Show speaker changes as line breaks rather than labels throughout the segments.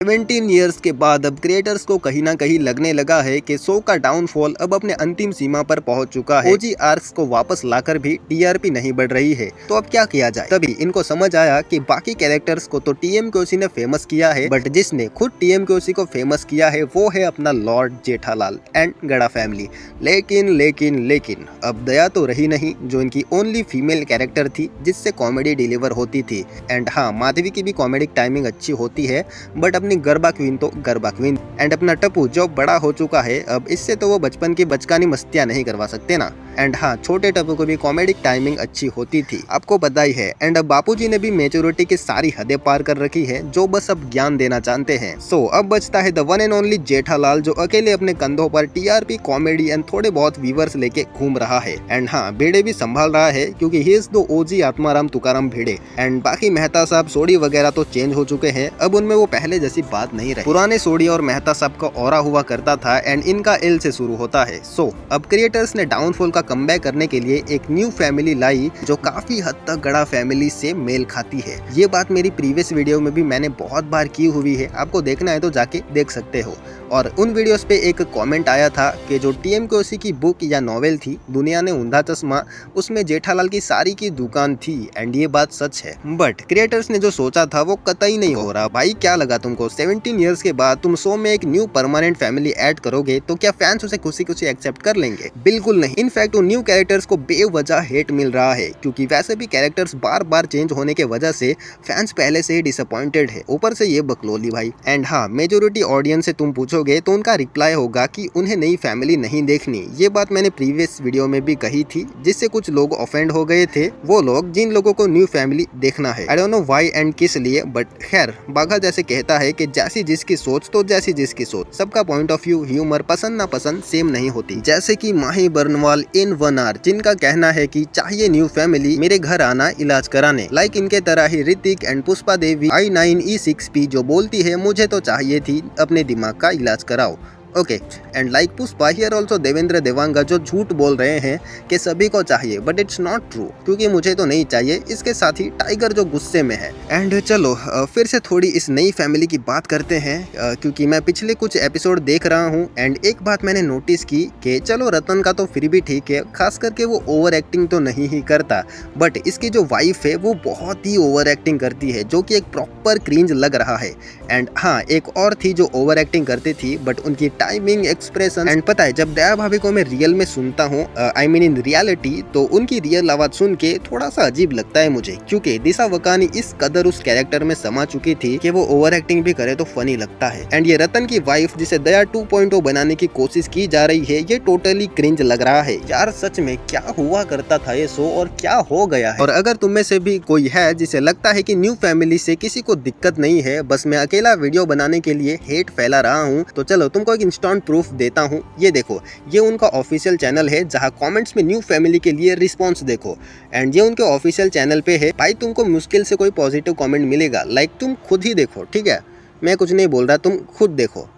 17 years के बाद अब क्रिएटर्स को कहीं ना कहीं लगने लगा है कि शो का डाउनफॉल अब अपने अंतिम सीमा पर पहुंच चुका है। ओजी आर्क्स को वापस लाकर भी टीआरपी नहीं बढ़ रही है, तो अब क्या किया जाए। तभी इनको समझ आया कि बाकी कैरेक्टर्स को तो टीएमकेओसी ने फेमस किया है, बट जिसने खुद टीएमकेओसी को फेमस किया है वो है अपना लॉर्ड जेठालाल एंड गड़ा फैमिली। लेकिन अब दया तो रही नहीं, जो इनकी ओनली फीमेल कैरेक्टर थी जिससे कॉमेडी डिलीवर होती थी। एंड हाँ, माधवी की भी कॉमेडिक टाइमिंग अच्छी होती है, बट अपनी गरबा क्वीन तो गरबा क्वीन। एंड अपना टप्पू जो बड़ा हो चुका है, अब इससे तो वो बचपन की बचकानी मस्तियां नहीं करवा सकते ना। एंड हाँ, छोटे टप्पू को भी कॉमेडिक टाइमिंग अच्छी होती थी, आपको पता ही है। एंड अब बापूजी ने भी मेच्योरिटी की सारी हदें पार कर रखी है, जो बस अब ज्ञान देना जानते हैं। सो अब बचता है the one and only Jethalal, जो अकेले अपने कंधों पर टीआरपी, कॉमेडी एंड थोड़े बहुत व्यूअर्स लेके घूम रहा है। एंड हाँ, भिड़े भी संभाल रहा है, क्योंकि he is the OG Atmaram Tukaram Bhide. And बाकी मेहता साहब, सोडी वगैरह तो चेंज हो चुके हैं, अब उनमें वो पहले जैसी बात नहीं रही। पुराने सोडी और मेहता साहब का ऑरा हुआ करता था, एंड इनका एल से शुरू होता है। सो अब क्रिएटर्स ने डाउनफॉल का कमबैक करने के लिए एक न्यू फैमिली लाई, जो काफी हद तक गड़ा फैमिली से मेल खाती है। ये बात मेरी प्रीवियस वीडियो में भी मैंने बहुत बार की हुई है, आपको देखना है तो जाके देख सकते हो। और उन वीडियोस पे एक कमेंट आया था कि जो टीएमकेओसी की बुक या नॉवेल थी दुनिया ने ऊंधा चश्मा, उसमें जेठालाल की सारी की दुकान थी। एंड ये बात सच है, बट क्रिएटर्स ने जो सोचा था वो कतई नहीं हो रहा। भाई क्या लगा तुमको 17 ईयर्स के बाद तुम शो में एक न्यू परमानेंट फैमिली ऐड करोगे तो क्या फैंस उसे खुशी खुशी एक्सेप्ट कर लेंगे? बिल्कुल नहीं। इनफैक्ट उन न्यू कैरेक्टर्स को बेवजह हेट मिल रहा है, क्योंकि वैसे भी कैरेक्टर्स बार बार चेंज होने के वजह से फैंस पहले से ही डिसअपॉइंटेड है, ऊपर से ये बकलोली भाई। एंड हाँ, मेजोरिटी ऑडियंस से तुम पूछोगे तो उनका रिप्लाई होगा कि उन्हें नई फैमिली नहीं देखनी। ये बात मैंने प्रीवियस वीडियो में भी कही थी, जिससे कुछ लोग ऑफेंड हो गए थे, वो लोग जिन लोगों को न्यू फैमिली देखना है। I don't know why and किस लिए, बट खैर, बाघा जैसे कहता है कि जैसी जिसकी सोच तो जैसी जिसकी सोच, सबका पॉइंट ऑफ व्यू, ह्यूमर, पसंद ना पसंद सेम नहीं होती। जैसे कि माही बर्नवाल इन 1 आवर, जिनका कहना है कि चाहिए न्यू फैमिली, मेरे घर आना इलाज कराने। लाइक इनके तरह ही ऋतिक एंड पुष्पा देवी I9E6P जो बोलती है मुझे तो चाहिए थी अपने दिमाग का इलाज कराओ। Okay, and like Pushpa here also Devendra Devanga जो झूठ बोल रहे हैं कि सभी को चाहिए, बट इट्स नॉट ट्रू, क्योंकि मुझे तो नहीं चाहिए। इसके साथ ही टाइगर जो गुस्से में है। एंड चलो फिर से थोड़ी इस नई फैमिली की बात करते हैं, क्योंकि मैं पिछले कुछ एपिसोड देख रहा हूँ। एंड एक बात मैंने नोटिस की कि चलो रतन का तो फिर भी ठीक है, खास करके वो ओवर एक्टिंग तो नहीं ही करता, बट इसकी जो वाइफ है वो बहुत ही ओवर एक्टिंग करती है, जो कि एक प्रॉपर क्रिंज लग रहा है। एंड हाँ, एक और थी जो ओवर एक्टिंग करती थी, बट उनकी टाइमिंग, एक्सप्रेशन। एंड पता है, जब दया भाभी को मैं रियल में सुनता हूँ, आई मीन इन रियलिटी, तो उनकी रियल आवाज सुन के थोड़ा सा अजीब लगता है मुझे, क्योंकि दिशा वकानी इस कदर उस कैरेक्टर में समा चुकी थी कि वो ओवर एक्टिंग भी करे तो फनी लगता है। एंड ये रतन की वाइफ जिसे दया 2.0 बनाने की कोशिश की जा रही है, ये टोटली क्रिंज लग रहा है यार। सच में क्या हुआ करता था ये शो और क्या हो गया है। और अगर तुम में से भी कोई है जिसे लगता है कि न्यू फैमिली से किसी को दिक्कत नहीं है, बस मैं अकेला वीडियो बनाने के लिए हेट फैला रहा हूँ, तो चलो तुमको एक इंस्टेंट प्रूफ देता हूँ। ये देखो, ये उनका ऑफिशियल चैनल है, जहाँ कमेंट्स में न्यू फैमिली के लिए रिस्पॉन्स देखो। एंड ये उनके ऑफिशियल चैनल पे है। भाई तुमको मुश्किल से कोई पॉजिटिव कमेंट मिलेगा, लाइक तुम खुद ही देखो, ठीक है? मैं कुछ नहीं बोल रहा, तुम खुद देखो।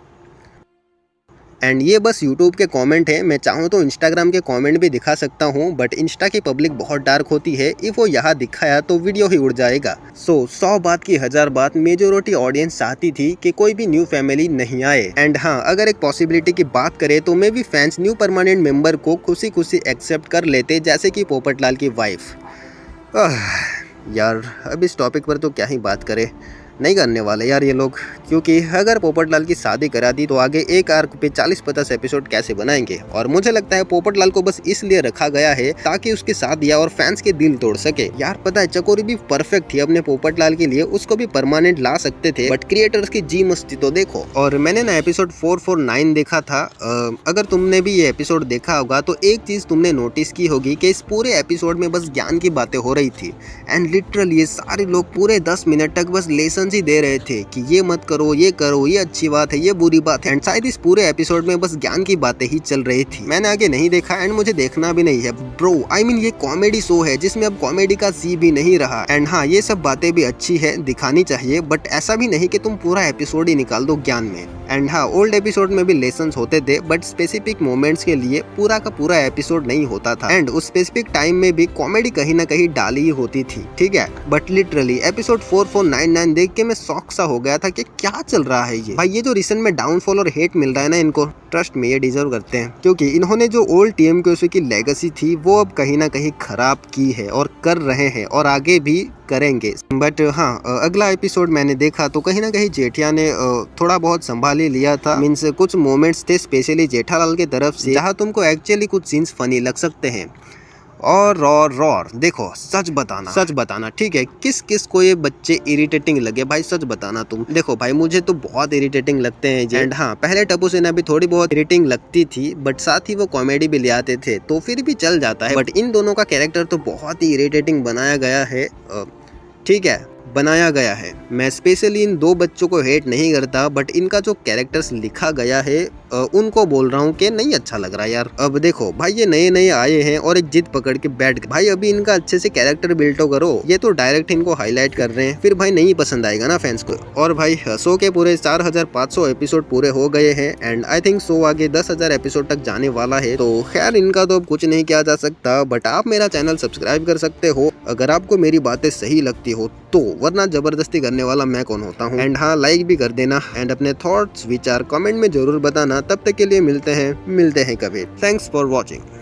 एंड ये बस यूट्यूब के कमेंट है, मैं चाहूँ तो इंस्टाग्राम के कमेंट भी दिखा सकता हूँ, बट इंस्टा की पब्लिक बहुत डार्क होती है, इफ वो यहाँ दिखाया तो वीडियो ही उड़ जाएगा। सो 100 बात की 1000 बात, मेजोरिटी ऑडियंस चाहती थी कि कोई भी न्यू फैमिली नहीं आए। एंड हाँ, अगर एक पॉसिबिलिटी की बात करें तो मे भी फैंस न्यू परमानेंट मेंबर को खुशी खुशी एक्सेप्ट कर लेते, जैसे कि पोपटलाल की वाइफ। यार अब इस टॉपिक पर तो क्या ही बात करें, नहीं करने वाले यार ये लोग, क्योंकि अगर पोपटलाल की शादी करा दी तो आगे एक आर्क पे 40-50 एपिसोड कैसे बनाएंगे। और मुझे लगता है पोपटलाल को बस इसलिए रखा गया है ताकि उसके साथ दिया और फैंस के दिल तोड़ सके। यार पता है, चकोरी भी परफेक्ट थी अपने पोपटलाल के लिए, उसको भी परमानेंट ला सकते थे, बट क्रिएटर्स की जी मस्ती तो देखो। और मैंने ना एपिसोड 449 देखा था, अगर तुमने भी ये एपिसोड देखा होगा तो एक चीज तुमने नोटिस की होगी कि इस पूरे एपिसोड में बस ज्ञान की बातें हो रही थी। एंड लिटरली ये सारे लोग पूरे 10 मिनट तक बस लेसन ही दे रहे थे कि ये मत करो, ये करो, ये अच्छी बात है, ये बुरी बात है। एंड शायद इस पूरे एपिसोड में बस ज्ञान की बातें ही चल रही थी। मैंने आगे नहीं देखा एंड मुझे देखना भी नहीं है ब्रो। आई मीन ये कॉमेडी शो है जिसमें अब कॉमेडी का सी भी नहीं रहा। एंड हाँ, ये सब बातें भी अच्छी है, दिखानी चाहिए, बट ऐसा भी नहीं कि तुम पूरा एपिसोड ही निकाल दो ज्ञान में। एंड हाँ, ओल्ड एपिसोड में भी लेसन्स होते थे, बट स्पेसिफिक मोमेंट्स के लिए पूरा का पूरा एपिसोड नहीं होता था। एंड उस स्पेसिफिक टाइम में भी कॉमेडी कहीं ना कहीं डाली ही होती थी, ठीक है? बट लिटरली एपिसोड 4499 देख देख के मैं शॉक सा हो गया था कि क्या चल रहा है ये। भाई ये जो रिसेंट में डाउनफॉल और हेट मिल रहा है ना इनको, ट्रस्ट में ये डिजर्व करते हैं, क्योंकि इन्होंने जो ओल्ड टीएमके की लेगेसी थी वो अब कहीं ना कहीं खराब की है और कर रहे हैं और आगे भी करेंगे। बट हाँ, अगला एपिसोड मैंने देखा तो कहीं ना कहीं जेठिया ने थोड़ा बहुत संभाल ही लिया था। मीन्स कुछ मोमेंट्स थे स्पेशली जेठालाल की तरफ से जहाँ तुमको एक्चुअली कुछ सीन्स फनी लग सकते हैं। और रॉर देखो, सच बताना ठीक है, किस किस को ये बच्चे इरिटेटिंग लगे भाई, सच बताना तुम। देखो भाई मुझे तो बहुत इरिटेटिंग लगते हैं एंड हाँ, पहले टप्पू सेना भी थोड़ी बहुत इरिटेटिंग लगती थी, बट साथ ही वो कॉमेडी भी ले आते थे तो फिर भी चल जाता है। बट इन दोनों का कैरेक्टर तो बहुत ही इरिटेटिंग बनाया गया है। ठीक है, बनाया गया है। मैं स्पेशली इन दो बच्चों को हेट नहीं करता, बट इनका जो कैरेक्टर्स लिखा गया है उनको बोल रहा हूँ कि नहीं अच्छा लग रहा यार। अब देखो भाई ये नए आए हैं और एक जिद पकड़ के बैठ गए। भाई अभी इनका अच्छे से कैरेक्टर बिल्ड तो करो, ये तो डायरेक्ट इनको हाईलाइट कर रहे हैं, फिर भाई नहीं पसंद आएगा ना फैंस को। और भाई शो के पूरे 4500 एपिसोड पूरे हो गए हैं एंड आई थिंक शो आगे 10,000 एपिसोड तक जाने वाला है। तो खैर इनका तो अब कुछ नहीं किया जा सकता, बट आप मेरा चैनल सब्सक्राइब कर सकते हो अगर आपको मेरी बातें सही लगती हो तो, वरना जबरदस्ती करने वाला मैं कौन होता हूँ। एंड हाँ, लाइक भी कर देना एंड अपने थॉट्स विचार कमेंट में जरूर बताना। तब तक के लिए मिलते हैं कभी। Thanks for watching.